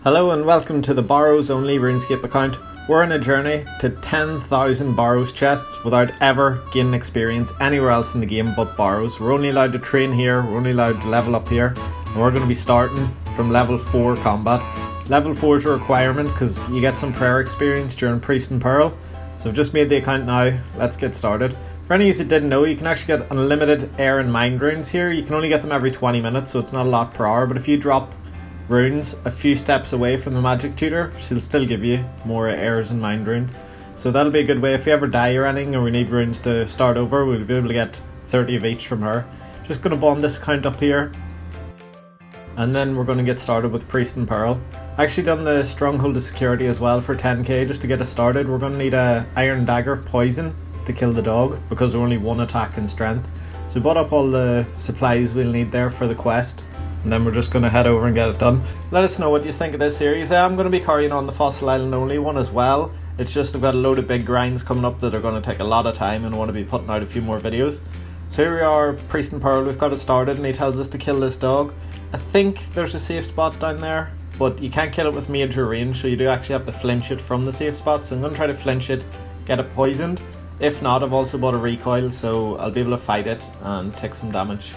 Hello and welcome to the Barrows only Runescape account. We're on a journey to 10,000 Barrows chests without ever gaining experience anywhere else in the game but Barrows. We're only allowed to train here, we're only allowed to level up here, and we're going to be starting from level 4 combat. Level 4 is a requirement because you get some prayer experience during Priest and Pearl. So I've just made the account now, let's get started. For any of you that didn't know, you can actually get unlimited air and mind runes here. You can only get them every 20 minutes, so it's not a lot per hour, but if you drop runes a few steps away from the magic tutor, she'll still give you more airs and mind runes. So that'll be a good way if you ever die or anything or we need runes to start over, we'll be able to get 30 of each from her. Just going to bond this account up here and then we're going to get started with Priest and Pearl. I actually done the Stronghold of Security as well for 10k just to get us started. We're going to need a Iron Dagger poison to kill the dog because we're only one attack and strength. So we bought up all the supplies we'll need there for the quest. And then we're just going to head over and get it done. Let us know what you think of this series. I'm going to be carrying on the Fossil Island only one as well. It's just I've got a load of big grinds coming up that are going to take a lot of time and I want to be putting out a few more videos. So here we are, Priest and Pearl, we've got it started and he tells us to kill this dog. I think there's a safe spot down there, but you can't kill it with major range, so you do actually have to flinch it from the safe spot. So I'm going to try to flinch it, get it poisoned. If not, I've also bought a recoil, so I'll be able to fight it and take some damage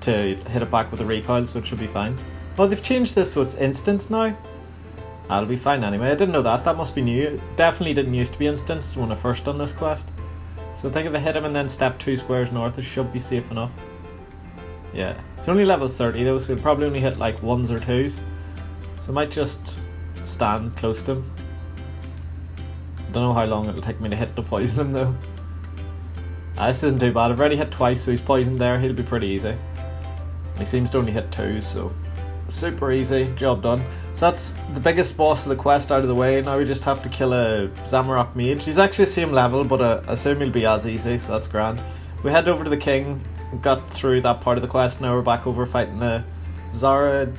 to hit it back with a recoil, so it should be fine. Well, they've changed this so it's instant now. I'll be fine anyway. I didn't know that. That must be new. It definitely didn't used to be instant when I first done this quest. So I think if I hit him and then step 2 squares north, it should be safe enough. Yeah. It's only level 30 though, so it'll probably only hit like 1s or 2s. So I might just stand close to him. I don't know how long it'll take me to hit to poison him though. This isn't too bad. I've already hit twice, so he's poisoned there. He'll be pretty easy. He seems to only hit 2s, so super easy, job done. So that's the biggest boss of the quest out of the way. Now we just have to kill a Zamorak mage. He's actually the same level, but I assume he'll be as easy, so that's grand. We head over to the king, got through that part of the quest. Now we're back over fighting the Zami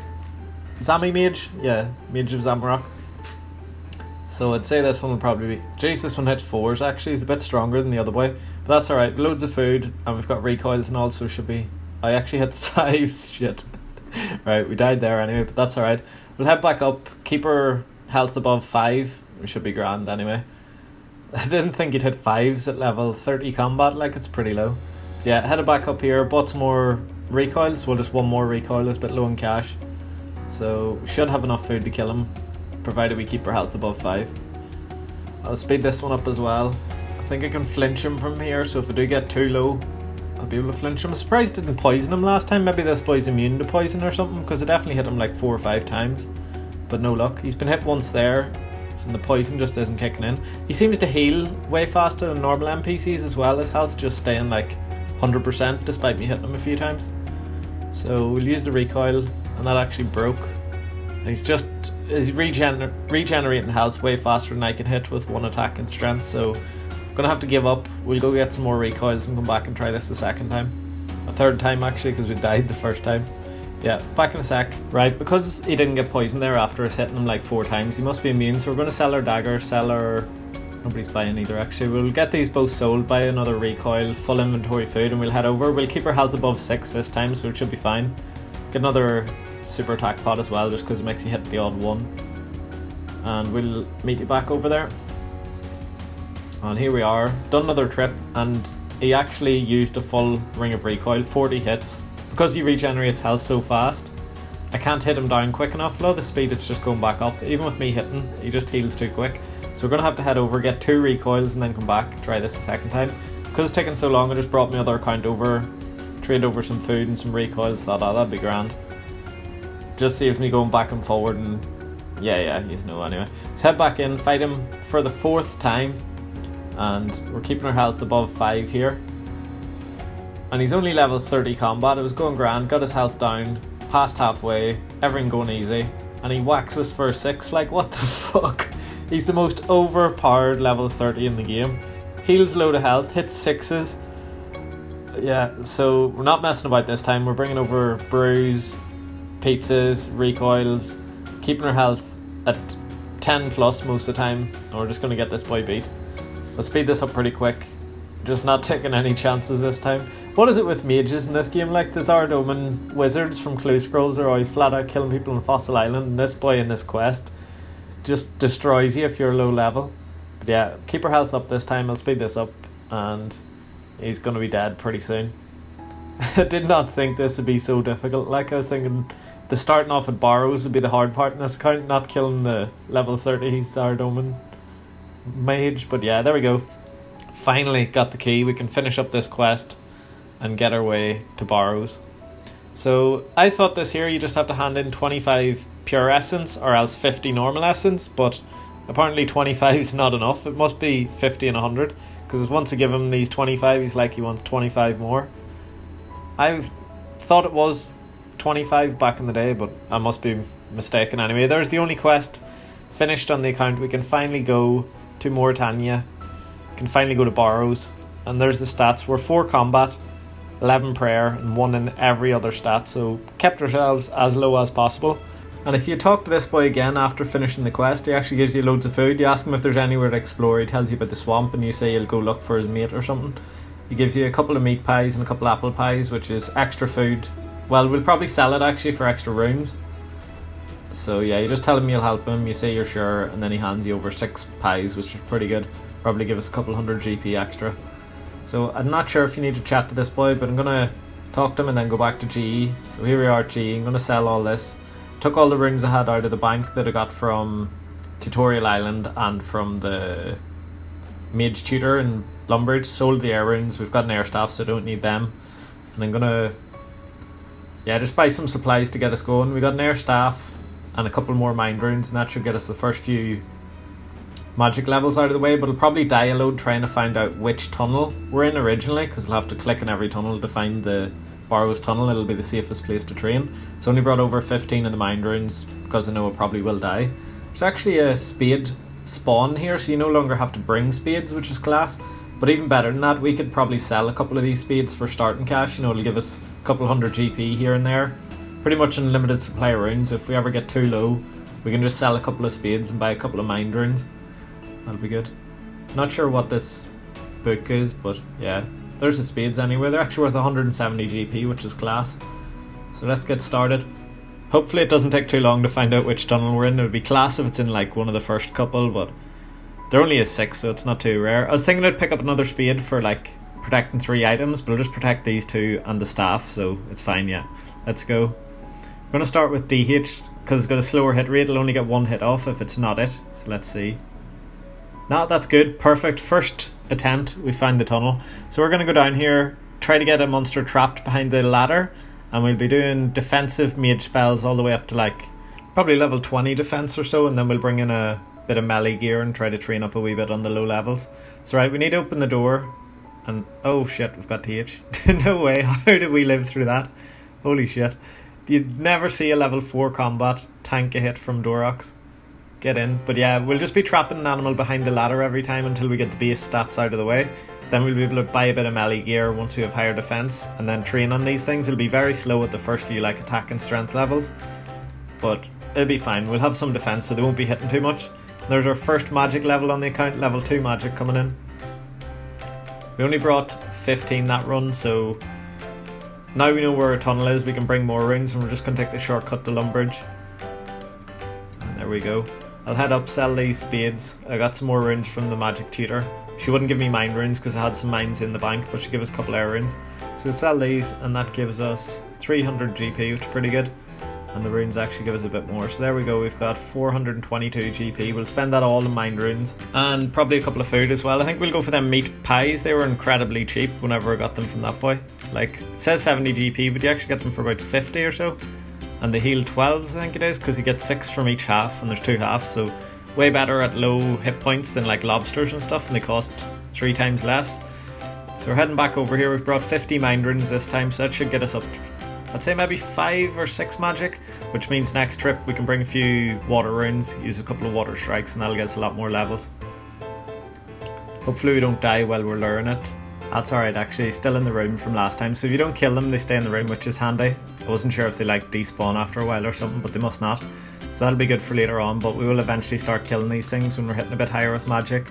mage? Yeah, mage of Zamorak. So I'd say this one will probably be... Jeez, this one hits 4s actually. He's a bit stronger than the other boy. But that's alright. Loads of food and we've got recoils and all, so should be... I actually hit 5s. Shit. Right, we died there anyway, but that's alright. We'll head back up. Keep our health above 5. We should be grand anyway. I didn't think you'd hit 5s at level 30 combat. Like, it's pretty low. Yeah, headed back up here. Bought some more recoils. Well, just one more recoil. It's a bit low in cash. So we should have enough food to kill him, provided we keep our health above 5. I'll speed this one up as well. I think I can flinch him from here, so if I do get too low, I'll be able to flinch him. I'm surprised I didn't poison him last time. Maybe this boy's immune to poison or something, because I definitely hit him like 4 or 5 times. But no luck. He's been hit once there, and the poison just isn't kicking in. He seems to heal way faster than normal NPCs as well. His health's just staying like 100% despite me hitting him a few times. So we'll use the recoil, and that actually broke. He's regenerating health way faster than I can hit with one attack and strength, so I'm gonna have to give up. We'll go get some more recoils and come back and try this a second time. A third time actually, because we died the first time. Yeah, back in a sec. Right, because he didn't get poisoned there after us hitting him like 4 times, he must be immune, so we're gonna sell our dagger, sell our... Nobody's buying either actually. We'll get these both sold, buy another recoil, full inventory food, and we'll head over. We'll keep our health above 6 this time, so it should be fine. Get another super attack pot as well, just because it makes you hit the odd one. And we'll meet you back over there. And here we are, done another trip, and he actually used a full ring of recoil, 40 hits. Because he regenerates health so fast, I can't hit him down quick enough. Look at the speed, it's just going back up. Even with me hitting, he just heals too quick. So we're going to have to head over, get 2 recoils and then come back, try this a second time. Because it's taking so long, I just brought my other account over, trade over some food and some recoils, thought, oh, that'd be grand. Just saves me going back and forward, and yeah, he's no anyway. Let's head back in, fight him for the 4th time, and we're keeping our health above 5 here. And he's only level 30 combat. It was going grand, got his health down, past halfway, everything going easy, and he whacks us for 6. Like, what the fuck? He's the most overpowered level 30 in the game. Heals load of health, hits 6s. Yeah, so we're not messing about this time. We're bringing over brews, pizzas, recoils, keeping our health at 10 plus most of the time, and we're just going to get this boy beat. Let's speed this up pretty quick. Just not taking any chances this time. What is it with mages in this game? Like, the Zardoman wizards from Clue Scrolls are always flat out killing people on Fossil Island, and this boy in this quest just destroys you if you're low level. But yeah, keep our health up this time. I'll speed this up, and he's going to be dead pretty soon. I did not think this would be so difficult. Like, I was thinking the starting off at Barrows would be the hard part in this account, not killing the level 30 Zardoman mage. But yeah, there we go. Finally got the key. We can finish up this quest and get our way to Barrows. So I thought this here you just have to hand in 25 pure essence or else 50 normal essence, but apparently 25 is not enough. It must be 50 and 100, because once I give him these 25 he's like he wants 25 more. I thought it was 25 back in the day, but I must be mistaken anyway. There's the only quest finished on the account. We can finally go to Mauritania. Can finally go to Barrows, and there's the stats. We're 4 combat, 11 prayer, and 1 in every other stat, so kept ourselves as low as possible. And if you talk to this boy again after finishing the quest, he actually gives you loads of food. You ask him if there's anywhere to explore, he tells you about the swamp, and you say you'll go look for his mate or something. He gives you a couple of meat pies and a couple of apple pies, which is extra food. Well, we'll probably sell it actually for extra runes. So yeah, you just tell him you'll help him, you say you're sure, and then he hands you over 6 pies, which is pretty good. Probably give us a couple hundred GP extra. So I'm not sure if you need to chat to this boy, but I'm going to talk to him and then go back to GE. So here we are at GE. I'm going to sell all this. Took all the runes I had out of the bank that I got from Tutorial Island and from the Mage Tutor in Lumbridge. Sold the air runes. We've got an air staff, so I don't need them. And I'm going to just buy some supplies to get us going. We got an air staff and a couple more mind runes, and that should get us the first few magic levels out of the way. But I'll probably die a load trying to find out which tunnel we're in originally, because I'll have to click in every tunnel to find the Barrows tunnel. It'll be the safest place to train. So only brought over 15 of the mind runes because I know I probably will die. There's actually a spade spawn here, so you no longer have to bring spades, which is class. But even better than that, we could probably sell a couple of these spades for starting cash. You know, it'll give us a couple hundred GP here and there. Pretty much unlimited supply of runes. If we ever get too low, we can just sell a couple of spades and buy a couple of mind runes. That'll be good. Not sure what this book is, but yeah, there's the spades anyway. They're actually worth 170 GP, which is class. So let's get started. Hopefully it doesn't take too long to find out which tunnel we're in. It would be class if it's in like one of the first couple, but there only is 6, so it's not too rare. I was thinking I'd pick up another spade for like protecting 3 items, but I'll just protect these 2 and the staff, so it's fine. Yeah, let's go. I'm going to start with DH because it's got a slower hit rate. It'll only get 1 hit off if it's not it, so let's see. No, that's good. Perfect. First attempt, we find the tunnel. So we're going to go down here, try to get a monster trapped behind the ladder, and we'll be doing defensive mage spells all the way up to like probably level 20 defense or so, and then we'll bring in a bit of melee gear and try to train up a wee bit on the low levels. So right, we need to open the door, and oh shit, we've got TH. No way, how did we live through that? Holy shit. You'd never see a level 4 combat tank a hit from Dorox. Get in. But yeah, we'll just be trapping an animal behind the ladder every time until we get the base stats out of the way. Then we'll be able to buy a bit of melee gear once we have higher defense, and then train on these things. It'll be very slow at the first few like attack and strength levels, but it'll be fine. We'll have some defense, so they won't be hitting too much. There's our first magic level on the account, level 2 magic coming in. We only brought 15 that run, so now we know where our tunnel is. We can bring more runes, and we're just going to take the shortcut to Lumbridge. And there we go. I'll head up, sell these spades. I got some more runes from the magic tutor. She wouldn't give me mind runes because I had some mines in the bank, but she gave us a couple air runes. So we'll sell these, and that gives us 300 GP, which is pretty good. And the runes actually give us a bit more. So there we go, we've got 422 GP. We'll spend that all in mind runes, and probably a couple of food as well. I think we'll go for them meat pies. They were incredibly cheap whenever I got them from that boy. Like, it says 70 GP, but you actually get them for about 50 or so. And they heal 12s, I think it is, because you get 6 from each half, and there's 2 halves, so way better at low hit points than like lobsters and stuff, and they cost 3 times less. So we're heading back over here. We've brought 50 mind runes this time, so that should get us up, I'd say maybe 5 or 6 magic, which means next trip we can bring a few water runes, use a couple of water strikes, and that'll get us a lot more levels. Hopefully we don't die while we're learning it. That's alright, actually, still in the room from last time, so if you don't kill them they stay in the room, which is handy. I wasn't sure if they like despawn after a while or something, but they must not, so that'll be good for later on. But we will eventually start killing these things when we're hitting a bit higher with magic.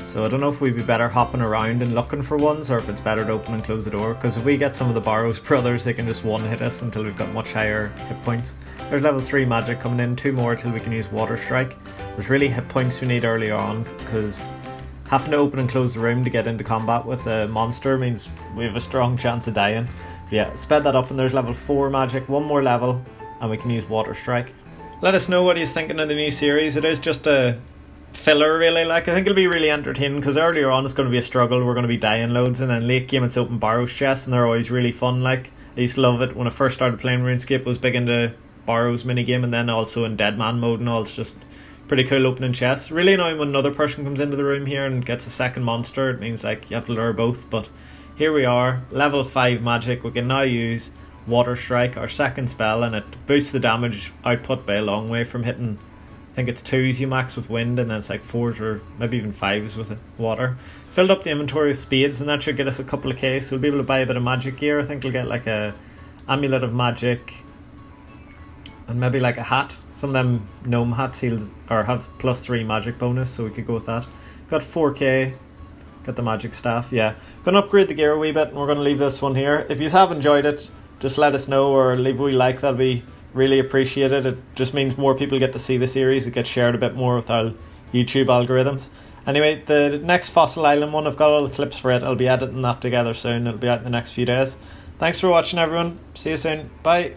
So I don't know if we'd be better hopping around and looking for ones, or if it's better to open and close the door, because if we get some of the Barrows brothers, they can just one hit us until we've got much higher hit points. There's level 3 magic coming in, 2 more till we can use Water Strike. There's really hit points we need early on, because having to open and close the room to get into combat with a monster means we have a strong chance of dying. But yeah, sped that up, and there's level 4 magic, 1 more level, and we can use Water Strike. Let us know what he's thinking of the new series. It is just a filler really, like I think it'll be really entertaining, because earlier on it's going to be a struggle, we're going to be dying loads, and then late game it's open Barrows chests, and they're always really fun. Like I used to love it when I first started playing RuneScape. I was big into Barrows minigame, and then also in Dead Man mode and all. It's just pretty cool opening chests. Really annoying when another person comes into the room here and gets a second monster. It means like you have to lure both, but here we are, level 5 magic. We can now use Water Strike, our second spell, and it boosts the damage output by a long way from hitting, I think it's 2s you max with wind, and then it's like 4s or maybe even 5s with water. Filled up the inventory with spades, and that should get us a couple of K, so we'll be able to buy a bit of magic gear. I think we'll get like a amulet of magic and maybe like a hat. Some of them gnome hats heals or have +3 magic bonus, so we could go with that. Got 4K, got the magic staff. Yeah, gonna upgrade the gear a wee bit, and we're gonna leave this one here. If you have enjoyed it, just let us know, or leave a wee like. That'll be really appreciated. It just means more people get to see the series. It gets shared a bit more with our YouTube algorithms. Anyway, the next Fossil Island one, I've got all the clips for it. I'll be editing that together soon. It'll be out in the next few days. Thanks for watching, everyone. See you soon. Bye.